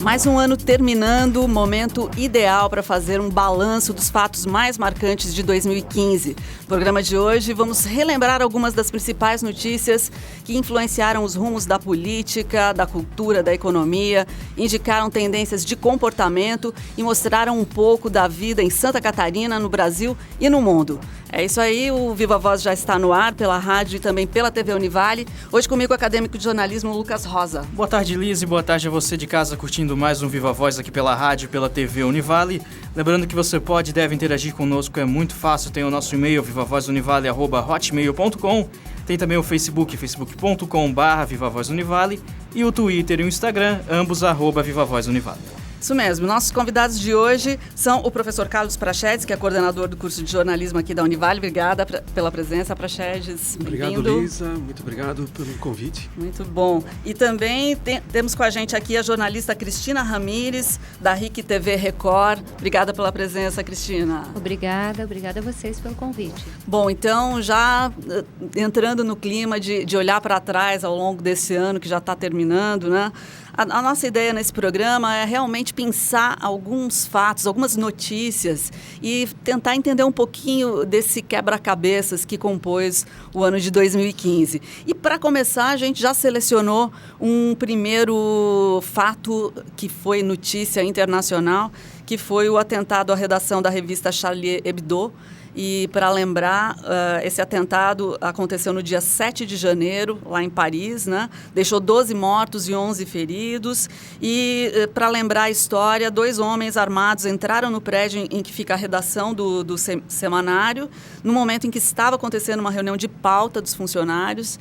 Mais um ano terminando, momento ideal para fazer um balanço dos fatos mais marcantes de 2015. No programa de hoje, vamos relembrar algumas das principais notícias que influenciaram os rumos da política, da cultura, da economia, indicaram tendências de comportamento e mostraram um pouco da vida em Santa Catarina, no Brasil e no mundo. É isso aí, o Viva Voz já está no ar, pela rádio e também pela TV Univale. Hoje comigo o acadêmico de jornalismo Lucas Rosa. Boa tarde, Liz, e boa tarde a você de casa curtindo mais um Viva Voz aqui pela rádio e pela TV Univale. Lembrando que você pode e deve interagir conosco, é muito fácil, tem o nosso e-mail vivavozunivale@hotmail.com. Tem também o Facebook, facebook.com/vivavozunivale e o Twitter e o Instagram, ambos @vivavozunivale. Isso mesmo. Nossos convidados de hoje são o professor Carlos Prachedes, que é coordenador do curso de jornalismo aqui da Univale. Obrigada pela presença, Prachedes. Obrigado, Lisa. Muito obrigado pelo convite. Muito bom. E também temos com a gente aqui a jornalista Cristina Ramires, da RIC TV Record. Obrigada pela presença, Cristina. Obrigada a vocês pelo convite. Bom, então, já entrando no clima de olhar para trás ao longo desse ano que já está terminando, né? A nossa ideia nesse programa é realmente pensar alguns fatos, algumas notícias e tentar entender um pouquinho desse quebra-cabeças que compôs o ano de 2015. E para começar, a gente já selecionou um primeiro fato que foi notícia internacional, que foi o atentado à redação da revista Charlie Hebdo. E, para lembrar, esse atentado aconteceu no dia 7 de janeiro, lá em Paris, né? Deixou 12 mortos e 11 feridos. E, para lembrar a história, 2 homens armados entraram no prédio em que fica a redação do semanário, no momento em que estava acontecendo uma reunião de pauta dos funcionários,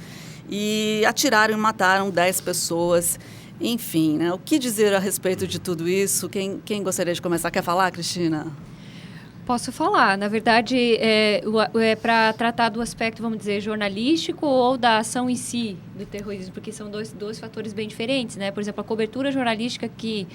e atiraram e mataram 10 pessoas. Enfim, né? O que dizer a respeito de tudo isso? Quem gostaria de começar? Quer falar, Cristina? Posso falar. Na verdade, é para tratar do aspecto, vamos dizer, jornalístico ou da ação em si do terrorismo, porque são dois fatores bem diferentes, né? Por exemplo, a cobertura jornalística que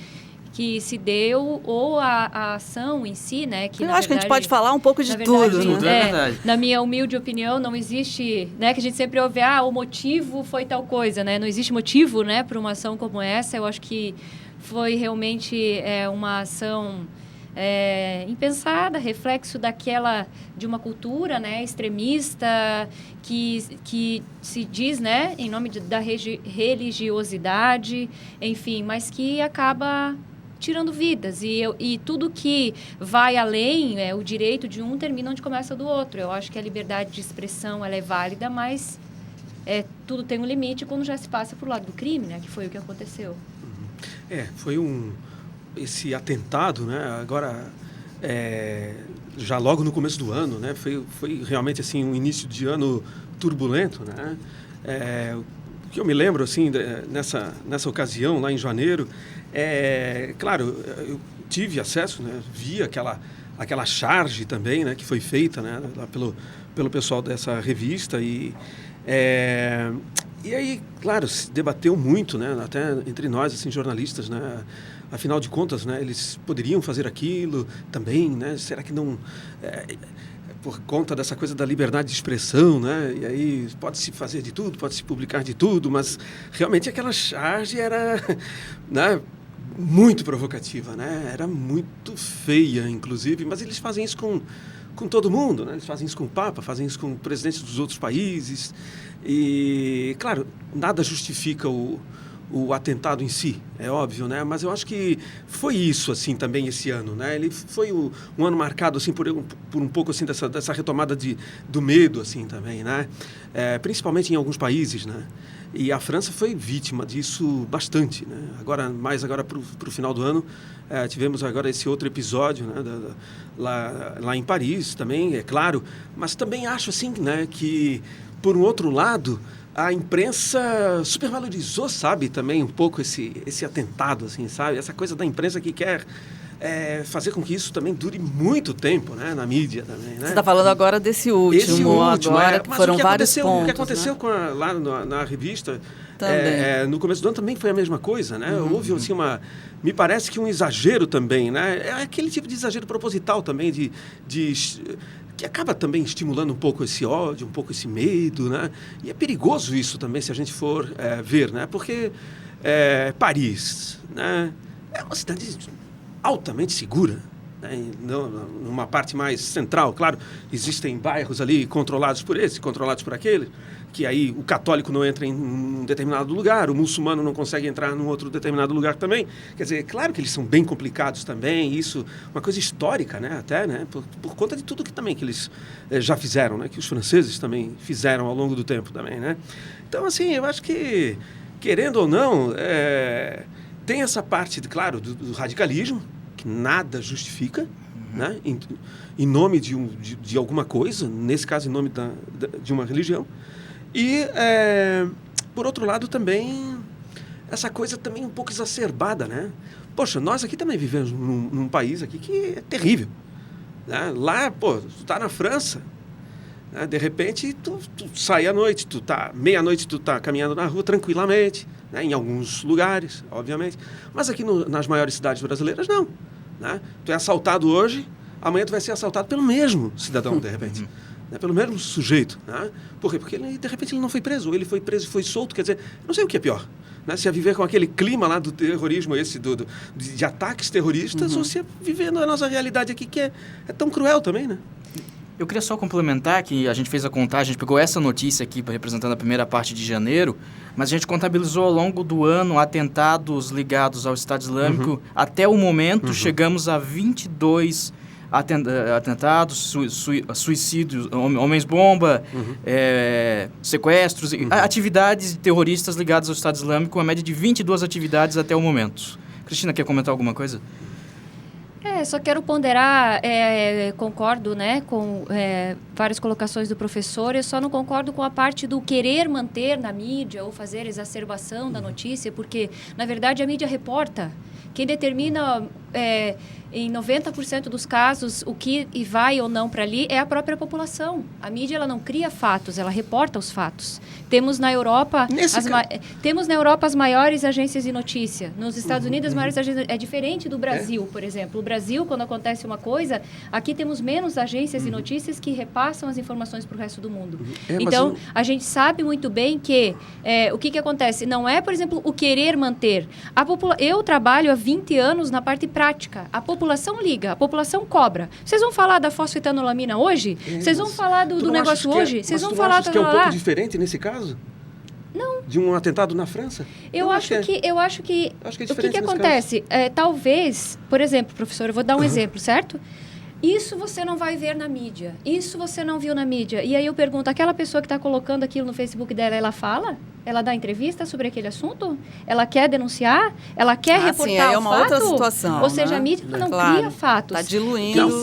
se deu ou a ação em si, né? Que, eu acho que a gente pode falar um pouco de tudo, né? Tudo, é verdade. Na minha humilde opinião, não existe, né? Que a gente sempre ouve, o motivo foi tal coisa, né? Não existe motivo, né? Para uma ação como essa. Eu acho que foi realmente uma ação impensada, reflexo de uma cultura, né, extremista que se diz, né, em nome da religiosidade, enfim, mas que acaba tirando vidas e tudo que vai além, o direito de um termina onde começa o do outro. Eu acho que a liberdade de expressão ela é válida, mas tudo tem um limite quando já se passa para o lado do crime, né, que foi o que aconteceu. Foi esse atentado, né? Agora, já logo no começo do ano, né? Foi realmente assim um início de ano turbulento, né? O que eu me lembro assim nessa ocasião lá em janeiro, claro, eu tive acesso, né? Vi aquela charge também, né? Que foi feita, né? Lá pelo pessoal dessa revista e aí, claro, se debateu muito, né? Até entre nós, assim, jornalistas, né? Afinal de contas, né? Eles poderiam fazer aquilo também, né? Será que não... por conta dessa coisa da liberdade de expressão, né? E aí pode-se fazer de tudo, pode-se publicar de tudo, mas realmente aquela charge era, né? Muito provocativa, né? Era muito feia, inclusive, mas eles fazem isso com todo mundo, né? Eles fazem isso com o Papa, fazem isso com presidentes dos outros países. E, claro, nada justifica o atentado em si, é óbvio, né? Mas eu acho que foi isso, assim, também esse ano, né? Ele foi um ano marcado, assim, por um pouco, assim, dessa retomada do medo, assim, também, né? Principalmente em alguns países, né? E a França foi vítima disso bastante, né? Agora para o final do ano, tivemos agora esse outro episódio, né? Lá em Paris também, é claro. Mas também acho, assim, né? Que, por um outro lado, a imprensa supervalorizou, sabe, também um pouco esse atentado, assim, sabe? Essa coisa da imprensa que quer fazer com que isso também dure muito tempo, né, na mídia também, né? Você está falando agora desse último agora, que foram vários pontos. O que aconteceu, né? lá na revista, também. no começo do ano também foi a mesma coisa, né? Houve, assim, me parece que um exagero também, né? É aquele tipo de exagero proposital também, que acaba também estimulando um pouco esse ódio, um pouco esse medo, né? E é perigoso isso também, se a gente for ver, né? Porque Paris, né? é uma cidade altamente segura, né? Numa parte mais central, claro, existem bairros ali controlados por esse, controlados por aquele, que aí o católico não entra em um determinado lugar, o muçulmano não consegue entrar num outro determinado lugar também. Quer dizer, claro que eles são bem complicados também, isso uma coisa histórica, né? Até, né? Por conta de tudo que também que eles já fizeram, né? Que os franceses também fizeram ao longo do tempo também, né? Então, assim, eu acho que, querendo ou não, tem essa parte, claro, do radicalismo, que nada justifica, né? Em nome de alguma coisa, nesse caso, em nome de uma religião. E, por outro lado, também, essa coisa também um pouco exacerbada, né? Poxa, nós aqui também vivemos num país aqui que é terrível, né? Lá, pô, tu tá na França, né? De repente, tu sai à noite, meia-noite tu tá caminhando na rua tranquilamente, né? Em alguns lugares, obviamente. Mas aqui nas maiores cidades brasileiras, não, né? Tu é assaltado hoje, amanhã tu vai ser assaltado pelo mesmo cidadão, de repente. Né, pelo mesmo sujeito. Né? Por quê? Porque ele, de repente ele não foi preso, ou ele foi preso e foi solto. Quer dizer, não sei o que é pior. Né? Se é viver com aquele clima lá do terrorismo, de ataques terroristas, ou se é viver na nossa realidade aqui, que é tão cruel também, né? Eu queria só complementar que a gente fez a contagem, a gente pegou essa notícia aqui representando a primeira parte de janeiro, mas a gente contabilizou ao longo do ano atentados ligados ao Estado Islâmico. Até o momento, chegamos a 22 atentados, suicídios, homens-bomba, sequestros, atividades terroristas ligadas ao Estado Islâmico, uma média de 22 atividades até o momento. Cristina, quer comentar alguma coisa? Só quero ponderar, concordo, né, com várias colocações do professor, eu só não concordo com a parte do querer manter na mídia ou fazer exacerbação da notícia, porque, na verdade, a mídia reporta. Quem determina, em 90% dos casos, o que vai ou não para ali é a própria população. A mídia ela não cria fatos, ela reporta os fatos. Temos na Europa, as maiores agências de notícia. Nos Estados Unidos, as maiores agências... É diferente do Brasil, por exemplo. O Brasil, quando acontece uma coisa, aqui temos menos agências de notícias que repassam as informações para o resto do mundo. Então, a gente sabe muito bem que o que acontece? Não é, por exemplo, o querer manter. Eu trabalho há 20 anos na parte prática. A população liga, a população cobra. Vocês vão falar da fosfetanolamina hoje? Vocês vão falar do negócio hoje? Vocês vão falar que é um pouco diferente nesse caso? Não. De um atentado na França? Eu acho que o que acontece? Talvez, por exemplo, professor, eu vou dar um exemplo, certo? Isso você não vai ver na mídia. Isso você não viu na mídia. E aí eu pergunto, aquela pessoa que está colocando aquilo no Facebook dela, ela fala? Ela dá entrevista sobre aquele assunto? Ela quer denunciar? Ela quer reportar o fato? Outra situação. Ou seja, a mídia não cria fatos. Está diluindo.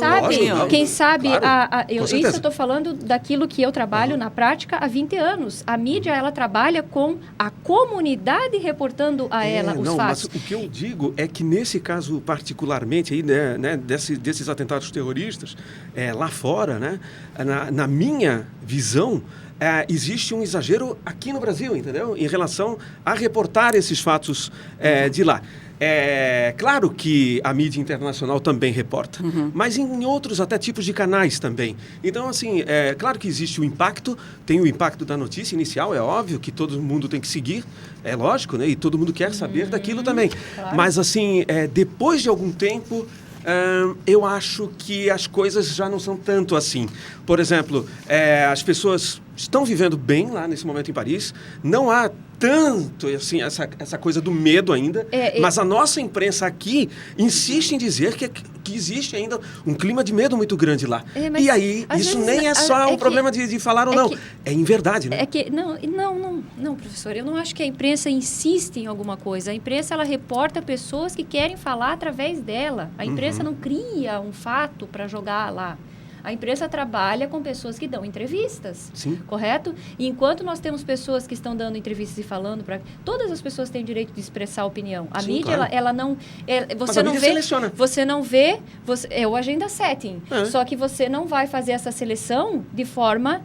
Quem sabe claro, isso eu estou falando daquilo que eu trabalho na prática há 20 anos. A mídia, ela trabalha com a comunidade reportando a ela os fatos. Mas o que eu digo é que nesse caso particularmente aí, né, desses atentados terroristas, lá fora, né, na minha visão, existe um exagero aqui no Brasil, entendeu? Em relação a reportar esses fatos de lá. Claro que a mídia internacional também reporta, mas em outros até tipos de canais também. Então, assim, claro que existe o impacto, tem o impacto da notícia inicial, é óbvio que todo mundo tem que seguir, é lógico, né? E todo mundo quer saber daquilo também. Claro. Mas, assim, depois de algum tempo... eu acho que as coisas já não são tanto assim. Por exemplo, as pessoas estão vivendo bem lá nesse momento em Paris. Não há tanto assim, essa coisa do medo ainda. Mas a nossa imprensa aqui insiste em dizer que existe ainda um clima de medo muito grande lá. E aí, isso nem é só um problema de falar ou não. É em verdade, né? Não, professor. Eu não acho que a imprensa insiste em alguma coisa. A imprensa, ela reporta pessoas que querem falar através dela. A imprensa não cria um fato para jogar lá. A imprensa trabalha com pessoas que dão entrevistas, sim, correto? E enquanto nós temos pessoas que estão dando entrevistas e falando para... Todas as pessoas têm o direito de expressar opinião. A mídia, claro, ela não... Você não vê... Seleciona. Você não vê... É o agenda setting. Só que você não vai fazer essa seleção de forma...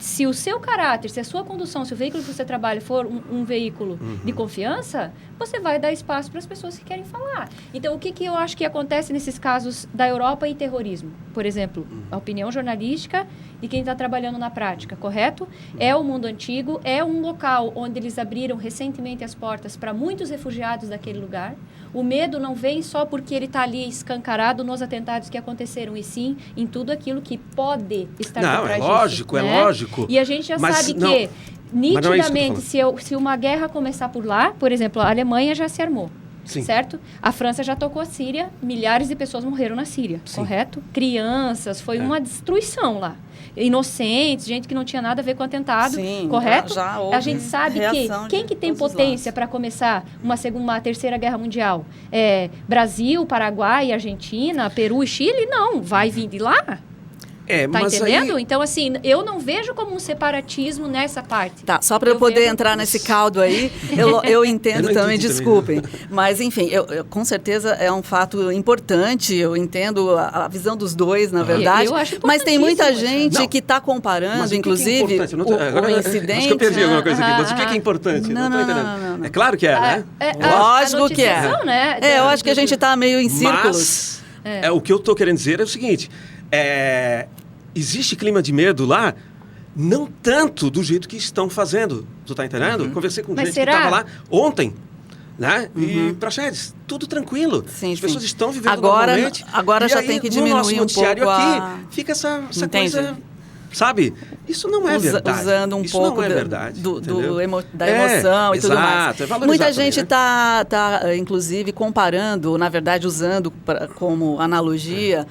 se o seu caráter, se a sua condução, se o veículo que você trabalha for um veículo de confiança, você vai dar espaço para as pessoas que querem falar. Então, o que eu acho que acontece nesses casos da Europa e terrorismo? Por exemplo, a opinião jornalística e quem está trabalhando na prática, correto? É o mundo antigo, é um local onde eles abriram recentemente as portas para muitos refugiados daquele lugar. O medo não vem só porque ele está ali escancarado nos atentados que aconteceram, e sim em tudo aquilo que pode estar por trás disso. Lógico, né? É lógico. E a gente já sabe que, nitidamente, se uma guerra começar por lá, por exemplo, a Alemanha já se armou. Sim. Certo? A França já tocou a Síria, milhares de pessoas morreram na Síria, sim, correto? Crianças, foi uma destruição lá. Inocentes, gente que não tinha nada a ver com o atentado, sim, correto? Já houve a gente sabe que quem que tem potência para começar uma terceira guerra mundial? Brasil, Paraguai, Argentina, Peru e Chile? Não, vai vir de lá. Tá entendendo? Aí... Então, assim, eu não vejo como um separatismo nessa parte. Tá, só para eu poder entrar nesse caldo aí, eu entendo também, desculpem. Mas, enfim, com certeza é um fato importante, eu entendo a visão dos dois, na verdade. Eu acho mas tem muita gente que está comparando, inclusive, o incidente... Acho que eu perdi alguma coisa aqui, mas o que é importante? Não estou entendendo. É claro que né? Lógico que é. Né? Eu acho que a gente está meio em círculos. Mas o que eu estou querendo dizer é o seguinte... Existe clima de medo lá, não tanto do jeito que estão fazendo. Tu tá entendendo? Conversei com gente que estava lá ontem, né? E praxedes, tudo tranquilo. Sim, as pessoas estão vivendo normalmente. Agora já tem que diminuir um pouco aqui, fica essa coisa, sabe? Isso não é verdade. Usando isso pouco não é verdade, da emoção e tudo mais. Muita gente está, inclusive, comparando, na verdade, usando como analogia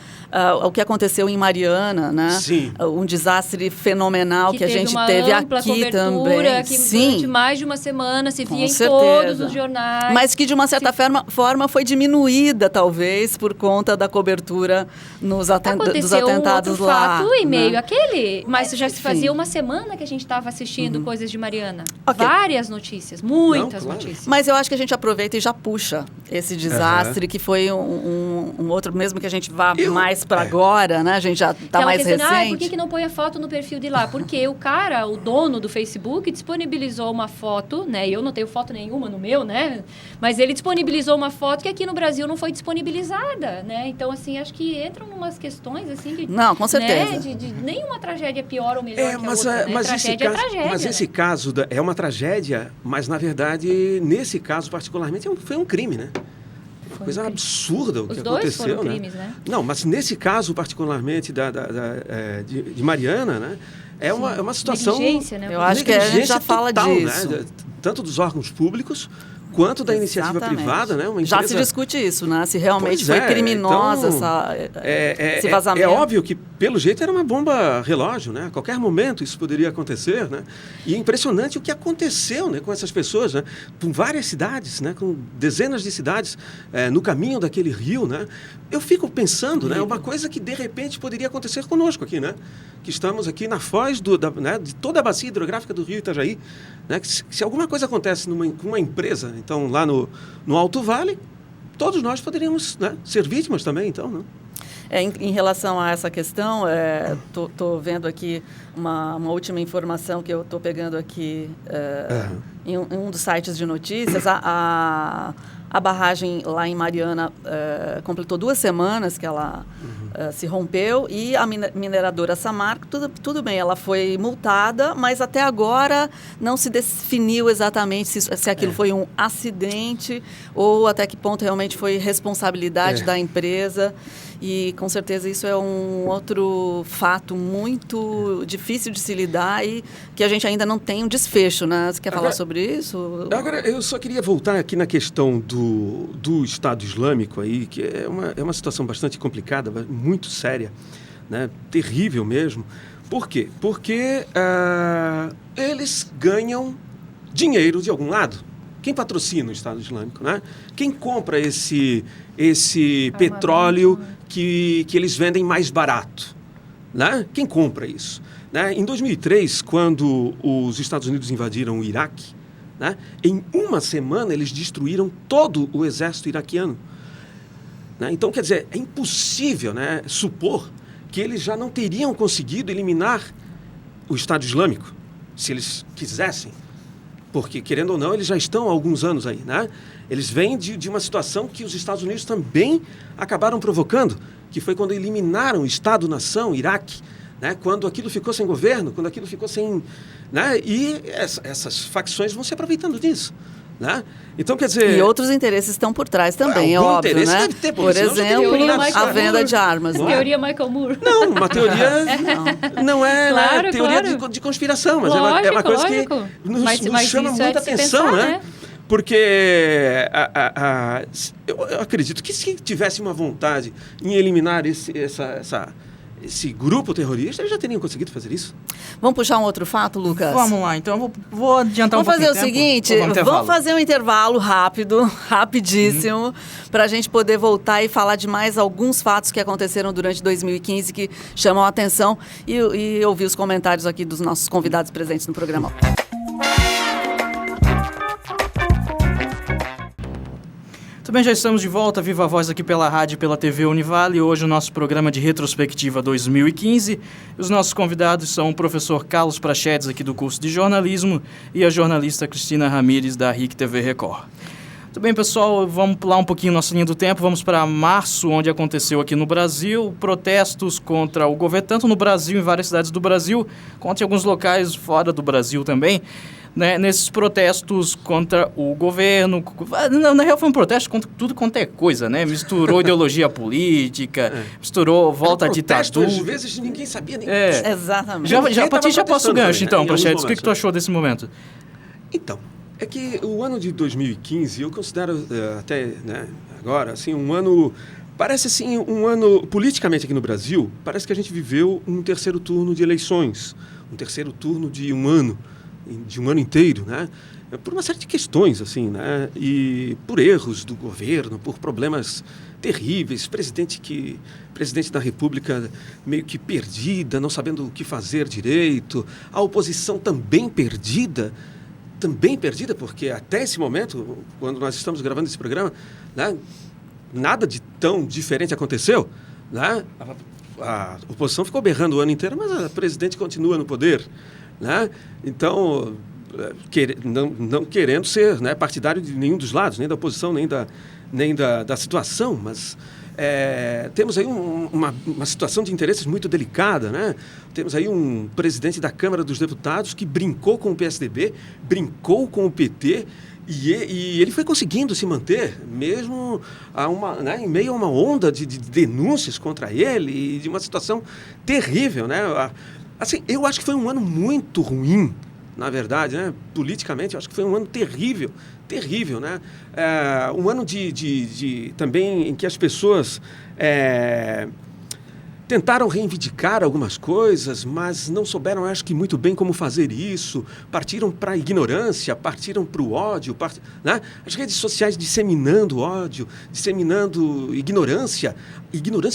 o que aconteceu em Mariana, né? Sim. Um desastre fenomenal que a gente teve aqui também. Que durante mais de uma semana se via em todos os jornais. Mas que, de uma certa forma, foi diminuída, talvez, por conta da cobertura dos atentados lá. Aconteceu um outro fato em meio àquele, mas já se fazia Sim. uma semana que a gente estava assistindo coisas de Mariana. Várias notícias, muitas notícias. Mas eu acho que a gente aproveita e já puxa esse desastre, que foi um outro, mesmo que a gente vá mais para agora, né? A gente já está mais recente. Por que não põe a foto no perfil de lá? Porque o dono do Facebook, disponibilizou uma foto, né? Eu não tenho foto nenhuma no meu, né? Mas ele disponibilizou uma foto que aqui no Brasil não foi disponibilizada, né? Então, assim, acho que entram umas questões, assim... De, não, com certeza. Né? De nenhuma tragédia pior ou melhor que a outra, né? Mas tragédia tragédia. Mas esse caso é uma tragédia, mas, na verdade, nesse caso, particularmente, foi um crime, né? Uma coisa absurda o que aconteceu. Os dois foram crimes, né? Não, mas nesse caso, particularmente, de Mariana, né? É uma situação... Negligência, né? Eu acho que a gente já fala disso. Né? Tanto dos órgãos públicos quanto da iniciativa privada, né? Uma empresa... Já se discute isso, né? Se realmente foi criminosa esse vazamento. É óbvio que, pelo jeito, era uma bomba relógio, né? A qualquer momento isso poderia acontecer, né? E é impressionante o que aconteceu, né, com essas pessoas, né? Com várias cidades, né? Com dezenas de cidades no caminho daquele rio, né? Eu fico pensando, né? Uma coisa que, de repente, poderia acontecer conosco aqui, né? Que estamos aqui na foz né, de toda a bacia hidrográfica do rio Itajaí, né? Que se alguma coisa acontece com uma empresa, então, lá no Alto Vale, todos nós poderíamos, né, ser vítimas também, então, né? Em relação a essa questão, estou vendo aqui uma última informação que eu estou pegando aqui em um dos sites de notícias. A barragem lá em Mariana completou 2 semanas que ela se rompeu, e a mineradora Samarco, tudo bem, ela foi multada, mas até agora não se definiu exatamente se aquilo foi um acidente ou até que ponto realmente foi responsabilidade da empresa. E, com certeza, isso é um outro fato muito difícil de se lidar e que a gente ainda não tem um desfecho, né? Você quer falar sobre isso? Agora, eu só queria voltar aqui na questão do Estado Islâmico aí, que é uma situação bastante complicada, muito séria, né? Terrível mesmo. Por quê? Porque eles ganham dinheiro de algum lado. Quem patrocina o Estado Islâmico, né? Quem compra esse petróleo que eles vendem mais barato, né? Quem compra isso? Né? Em 2003, quando os Estados Unidos invadiram o Iraque, né? Em uma semana eles destruíram todo o exército iraquiano. Né? Então, quer dizer, é impossível, né, supor que eles já não teriam conseguido eliminar o Estado Islâmico, se eles quisessem. Porque, querendo ou não, eles já estão há alguns anos aí, né? Eles vêm de uma situação que os Estados Unidos também acabaram provocando, que foi quando eliminaram o Estado-nação, Iraque, né? Quando aquilo ficou sem governo, quando aquilo ficou sem... Né? E essas facções vão se aproveitando disso. Né? Então, quer dizer... E outros interesses estão por trás também, é algum óbvio, interesse né? deve ter, Por exemplo, a venda de armas. Não é? Teoria Michael Moore. Não, uma teoria não é Claro, teoria claro. de conspiração, mas Lógico, é uma coisa lógico. que nos chama isso muita de se atenção, pensar, né? Porque eu acredito que se tivesse uma vontade em eliminar esse grupo terrorista, eles já teriam conseguido fazer isso. Vamos puxar um outro fato, Lucas? Vamos lá, então eu vou adiantar Vamos um pouquinho. fazer o seguinte, vamos fazer um intervalo rápido, rapidíssimo, para a gente poder voltar e falar de mais alguns fatos que aconteceram durante 2015 que chamam a atenção e ouvir os comentários aqui dos nossos convidados presentes no programa. Também já estamos de volta, Viva a Voz aqui pela rádio e pela TV Univale. Hoje o nosso programa de retrospectiva 2015. Os nossos convidados são o professor Carlos Prachedes, aqui do curso de jornalismo, e a jornalista Cristina Ramires, da RIC TV Record. Muito bem, pessoal, vamos pular um pouquinho nossa linha do tempo. Vamos para março, onde aconteceu aqui no Brasil protestos contra o governo, tanto no Brasil, em várias cidades do Brasil, quanto em alguns locais fora do Brasil também. Né, nesses protestos contra o governo. Na real, foi um protesto contra tudo quanto é coisa, né? Misturou ideologia política, misturou volta à ditadura. Às vezes ninguém sabia nem... Exatamente. Para ti já passa o gancho, então, Prachedes. O que tu achou desse momento? Então, é que o ano de 2015, eu considero até, né, agora, assim, um ano... Parece, assim, um ano, politicamente aqui no Brasil, parece que a gente viveu um terceiro turno de eleições, um terceiro turno de um ano inteiro, né? Por uma série de questões, assim, né? E por erros do governo, por problemas terríveis, presidente da República meio que perdida, não sabendo o que fazer direito, a oposição também perdida, porque até esse momento, quando nós estamos gravando esse programa, né, nada de tão diferente aconteceu, né? A oposição ficou berrando o ano inteiro, mas a presidente continua no poder, né? Então, não querendo ser, né, partidário de nenhum dos lados, nem da oposição, nem da situação, mas temos aí uma situação de interesses muito delicada, né? Temos aí um presidente da Câmara dos Deputados que brincou com o PSDB, brincou com o PT, e ele foi conseguindo se manter, mesmo né, em meio a uma onda de denúncias contra ele e de uma situação terrível, né? Assim, eu acho que foi um ano muito ruim, na verdade, né? Politicamente, eu acho que foi um ano terrível, né? Um ano também em que as pessoas tentaram reivindicar algumas coisas, mas não souberam, acho que muito bem como fazer isso, partiram para a ignorância, partiram para o ódio, né? As redes sociais disseminando ódio, disseminando ignorância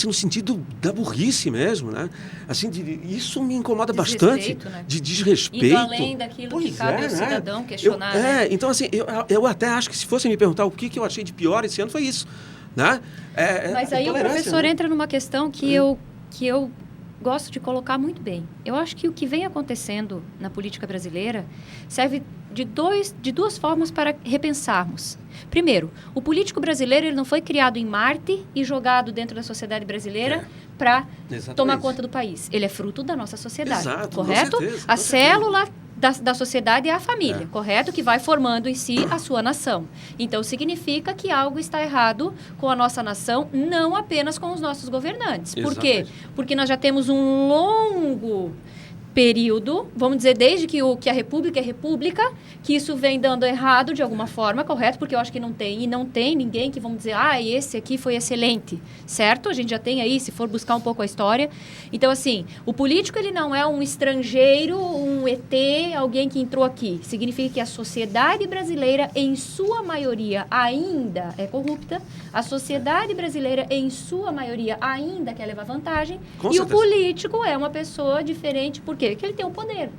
no sentido da burrice mesmo, né? Assim, isso me incomoda bastante, né? De desrespeito. Indo além daquilo que cabe ao cidadão questionar. Né? Então, assim, eu até acho que se fosse me perguntar o que eu achei de pior esse ano, foi isso, né? Mas aí o professor entra numa questão que eu gosto de colocar muito bem. Eu acho que o que vem acontecendo na política brasileira serve de duas formas para repensarmos. Primeiro, o político brasileiro ele não foi criado em Marte e jogado dentro da sociedade brasileira para tomar conta do país. Ele é fruto da nossa sociedade, correto? Com certeza, a célula da sociedade é a família, correto? Que vai formando em si a sua nação. Então, significa que algo está errado com a nossa nação, não apenas com os nossos governantes. Por quê? Porque nós já temos um longo período, vamos dizer, desde que a República é República, que isso vem dando errado de alguma forma, correto? Porque eu acho que não tem ninguém que, vamos dizer, esse aqui foi excelente, certo? A gente já tem aí, se for buscar um pouco a história. Então, assim, o político, ele não é um estrangeiro, um ET, alguém que entrou aqui. Significa que a sociedade brasileira, em sua maioria, ainda é corrupta, a sociedade brasileira, em sua maioria, ainda quer levar vantagem, Com e certeza. o político é uma pessoa diferente, por quê? Porque ele tem o poder.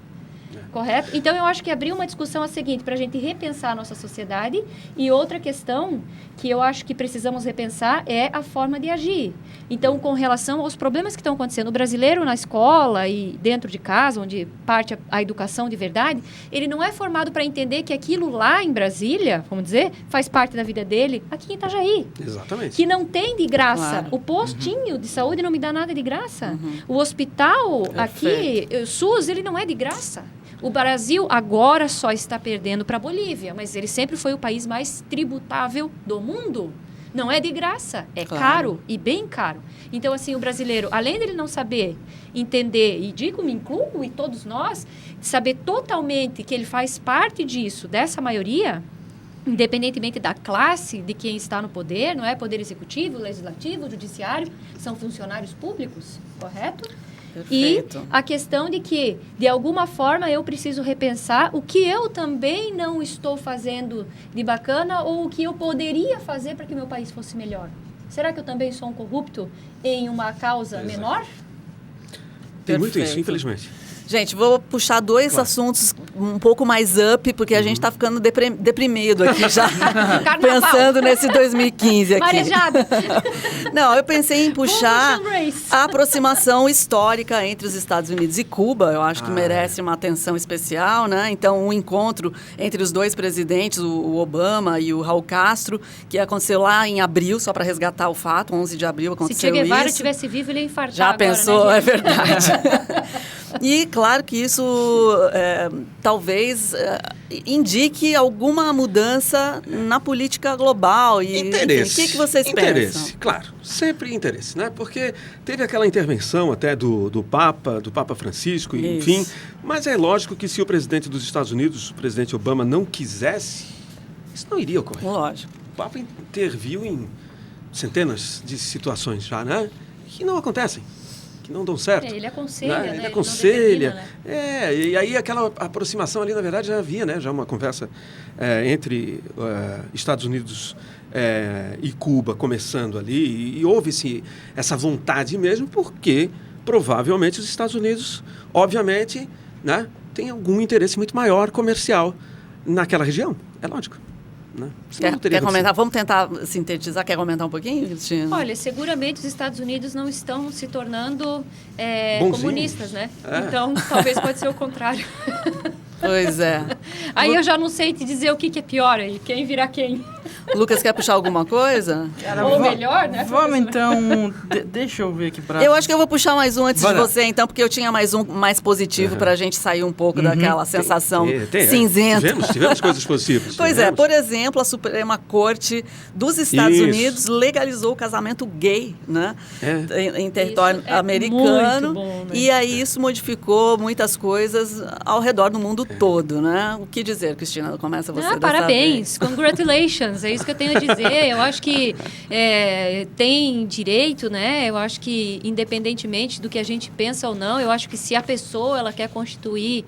Correto? Então, eu acho que abriu uma discussão a seguinte, para a gente repensar a nossa sociedade. E outra questão que eu acho que precisamos repensar é a forma de agir. Então, com relação aos problemas que estão acontecendo, o brasileiro na escola e dentro de casa, onde parte a educação de verdade, ele não é formado para entender que aquilo lá em Brasília, vamos dizer, faz parte da vida dele, aqui em Itajaí. Exatamente. Que não tem de graça. Claro. O postinho de saúde não me dá nada de graça. O hospital aqui, o SUS, ele não é de graça. O Brasil agora só está perdendo para a Bolívia, mas ele sempre foi o país mais tributável do mundo. Não é de graça, é caro e bem caro. Então, assim, o brasileiro, além dele não saber entender, e digo, me incluo, e todos nós, saber totalmente que ele faz parte disso, dessa maioria, independentemente da classe de quem está no poder, não é? Poder executivo, legislativo, judiciário, são funcionários públicos, correto? Perfeito. E a questão de que, de alguma forma, eu preciso repensar o que eu também não estou fazendo de bacana ou o que eu poderia fazer para que meu país fosse melhor. Será que eu também sou um corrupto em uma causa menor? Tem muito Perfeito. isso, infelizmente. Gente, vou puxar dois assuntos um pouco mais up, porque a gente está ficando deprimido aqui já, pensando nesse 2015 aqui. Marejada. Não, eu pensei em puxar Ocean Race. a aproximação histórica entre os Estados Unidos e Cuba. Eu acho que merece uma atenção especial, né? Então, um encontro entre os dois presidentes, o Obama e o Raul Castro, que aconteceu lá em abril, só para resgatar o fato, 11 de abril aconteceu Se Che Guevara isso. estivesse vivo, ele ia infartar Já agora, pensou? né, É verdade. E claro que isso talvez indique alguma mudança na política global. E, Interesse. enfim, o que vocês Interesse, pensam? claro. Sempre interesse, né? Porque teve aquela intervenção até do Papa Francisco, enfim. Mas é lógico que se o presidente dos Estados Unidos, o presidente Obama, não quisesse, isso não iria ocorrer. Lógico. O Papa interviu em centenas de situações já, né? Que não acontecem. Que não dão certo. Ele aconselha, né? Ele aconselha. Não determina, E aí aquela aproximação ali, na verdade, já havia, né? Já uma conversa entre Estados Unidos e Cuba começando ali. E houve-se essa vontade mesmo, porque provavelmente os Estados Unidos, obviamente, né, tem algum interesse muito maior comercial naquela região. É lógico. Né? Quer comentar? Vamos tentar sintetizar. Quer comentar um pouquinho, Cristina? Olha, seguramente os Estados Unidos não estão se tornando comunistas, né? Então, talvez pode ser o contrário. Pois é. Aí eu já não sei te dizer o que é pior aí, quem virá quem. O Lucas quer puxar alguma coisa? Ou melhor, né? Vamos então, deixa eu ver aqui pra... Eu acho que eu vou puxar mais um antes Vai de lá. você, então, porque eu tinha mais um mais positivo para a gente sair um pouco daquela sensação cinzenta. Tivemos coisas positivas. Pois é, por exemplo, a Suprema Corte dos Estados Unidos legalizou o casamento gay, né? Em território Isso é americano. muito bom, né? E aí isso modificou muitas coisas ao redor do mundo todo, né? O que dizer, Cristina? Começa você dessa parabéns, vez. Congratulations, é isso que eu tenho a dizer. Eu acho que tem direito, né? Eu acho que, independentemente do que a gente pensa ou não, eu acho que se a pessoa ela quer constituir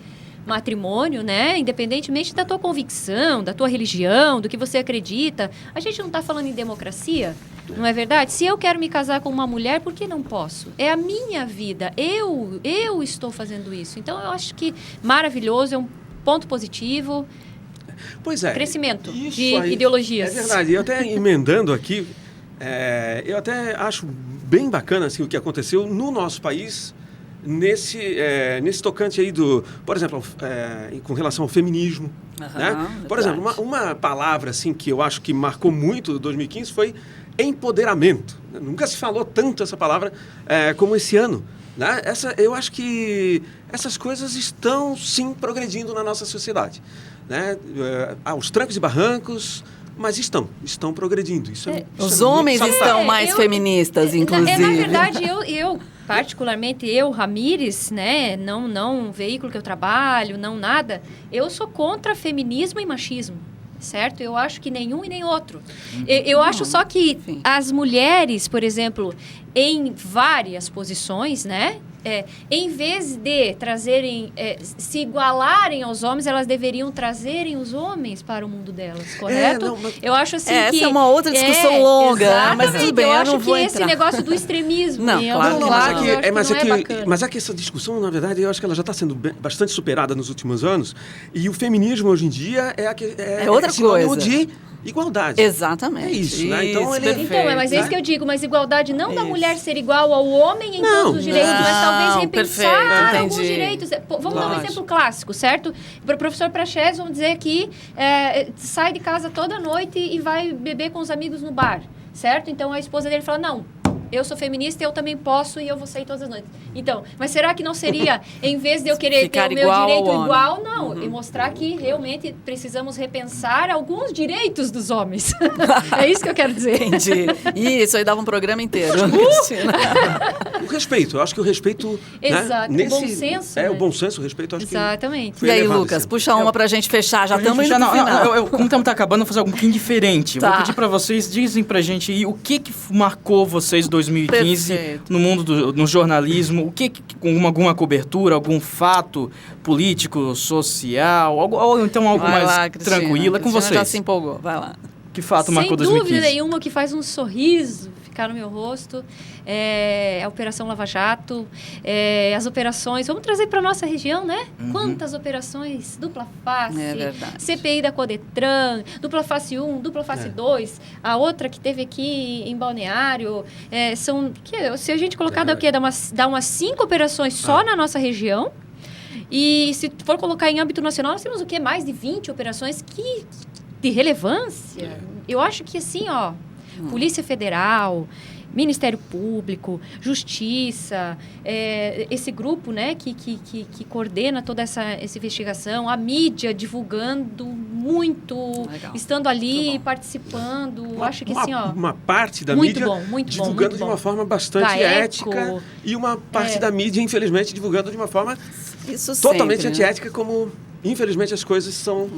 matrimônio, né? Independentemente da tua convicção, da tua religião, do que você acredita, a gente não está falando em democracia, não é verdade? Se eu quero me casar com uma mulher, por que não posso? É a minha vida, eu estou fazendo isso. Então, eu acho que maravilhoso, é um ponto positivo. Pois é. Crescimento Isso de aí, ideologias. É verdade. E até emendando aqui, eu até acho bem bacana assim, o que aconteceu no nosso país nesse tocante aí por exemplo, com relação ao feminismo. Né? Por exemplo, uma palavra assim, que eu acho que marcou muito 2015 foi empoderamento. Nunca se falou tanto essa palavra como esse ano. Né? Eu acho que essas coisas estão, sim, progredindo na nossa sociedade. Né? Aos trancos e barrancos, mas estão progredindo. Os homens estão mais feministas, inclusive. Na verdade, eu particularmente Ramires, né, não um veículo que eu trabalho, não nada, eu sou contra feminismo e machismo. Certo? Eu acho que nenhum e nem outro. Eu acho só que as mulheres, por exemplo, em várias posições, né? em vez de trazerem, se igualarem aos homens, elas deveriam trazerem os homens para o mundo delas, correto? Eu acho assim que... Essa é uma outra discussão longa, mas tudo bem, eu eu acho não vou que entrar. esse negócio do extremismo... Não, claro que não. Mas é que essa discussão, na verdade, eu acho que ela já está sendo bastante superada nos últimos anos, e o feminismo hoje em dia é outra sinônimo coisa. de igualdade. Exatamente. É isso, né? Então, mas é isso que eu digo, mas igualdade não da mulher ser igual ao homem em todos os direitos, mas talvez repensar alguns direitos. Vamos dar um exemplo clássico, certo? Para o professor Praxedes, vamos dizer que sai de casa toda noite e vai beber com os amigos no bar, certo? Então a esposa dele fala, não, eu sou feminista, eu também posso e eu vou sair todas as noites. Então, mas será que não seria, em vez de eu querer Ficar ter o meu igual direito ao igual, não, e mostrar que realmente precisamos repensar alguns direitos dos homens. É isso que eu quero dizer. Entendi. Isso aí dava um programa inteiro, Cristina. O respeito, eu acho que o respeito... Exato, né? o bom senso. O bom senso, o respeito, eu acho Exatamente. que... E aí, Lucas, puxa uma pra gente fechar, já estamos indo pro final. Como o tempo tá acabando, eu vou fazer algo um pouquinho diferente. Tá. Vou pedir pra vocês, dizem pra gente aí o que marcou vocês em 2015 no mundo no jornalismo, o que alguma cobertura, algum fato político, social, ou então algo Vai mais lá, Cristina. tranquilo, é com Cristina vocês. já se empolgou, vai lá. Que fato marcou 2015? Sem dúvida nenhuma, que faz um sorriso ficar no meu rosto, a Operação Lava Jato, as operações, vamos trazer para nossa região, né? Quantas operações, dupla face, CPI da Codetran, dupla face 1, dupla face 2, a outra que teve aqui em Balneário, se a gente colocar dá umas 5 operações só na nossa região, e se for colocar em âmbito nacional, nós temos o quê? Mais de 20 operações de relevância. Eu acho que assim, Polícia Federal, Ministério Público, Justiça, esse grupo, né, que coordena toda essa investigação, a mídia divulgando muito, estando ali, participando, acho que assim, uma parte da muito mídia bom, muito divulgando bom, de uma forma bastante ética, e uma parte da mídia, infelizmente, divulgando de uma forma totalmente antiética, como... Infelizmente, as coisas são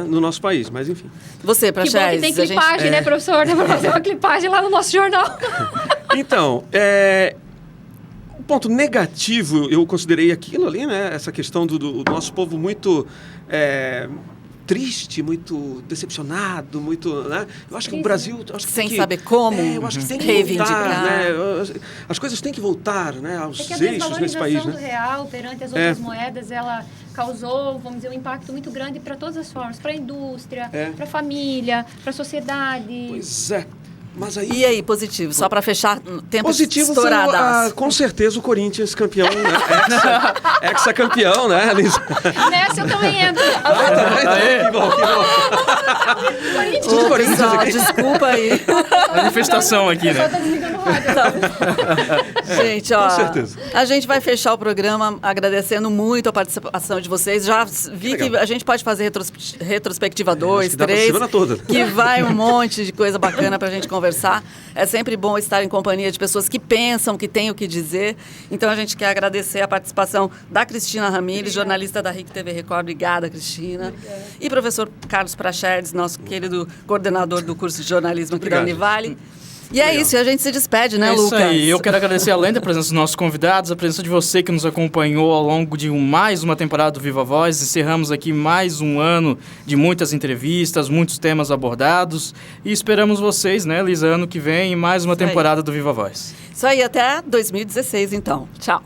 no nosso país, mas enfim. Você, Praxedes... Que bom que tem clipagem, né, professor? Dá para fazer uma clipagem lá no nosso jornal. Então, o ponto negativo, eu considerei aquilo ali, né? Essa questão do nosso povo muito... triste, muito decepcionado, muito, né? Eu acho que o Brasil... Sem saber como eu acho que tem que voltar, né? As coisas têm que voltar, né, aos eixos nesse país, né? A desvalorização do real perante as outras moedas, ela causou, vamos dizer, um impacto muito grande para todas as formas, para a indústria, para a família, para a sua Pois é. Mas aí... E aí, positivo? Só para fechar, tempo positivo estouradas. Com certeza o Corinthians campeão, né? Ex-campeão, né, Lisa? Nessa eu também entro. Que bom. Ô, pessoal, desculpa aí. Manifestação aqui, né? Gente, Com certeza. A gente vai fechar o programa agradecendo muito a participação de vocês. Já vi que a gente pode fazer retrospectiva 2, 3, semana toda. que vai um monte de coisa bacana pra gente conversar. É sempre bom estar em companhia de pessoas que pensam, que têm o que dizer. Então, a gente quer agradecer a participação da Cristina Ramírez, jornalista da RIC TV Record. Obrigada, Cristina. Obrigada. E professor Carlos Praxedes, nosso querido coordenador do curso de jornalismo aqui da Univale. E é isso, e a gente se despede, né, Lucas? É isso aí, eu quero agradecer, além da presença dos nossos convidados, a presença de você que nos acompanhou ao longo de mais uma temporada do Viva Voz. Encerramos aqui mais um ano de muitas entrevistas, muitos temas abordados, e esperamos vocês, né, Lisa, ano que vem, em mais uma temporada do Viva Voz. Isso aí, até 2016, então. Tchau.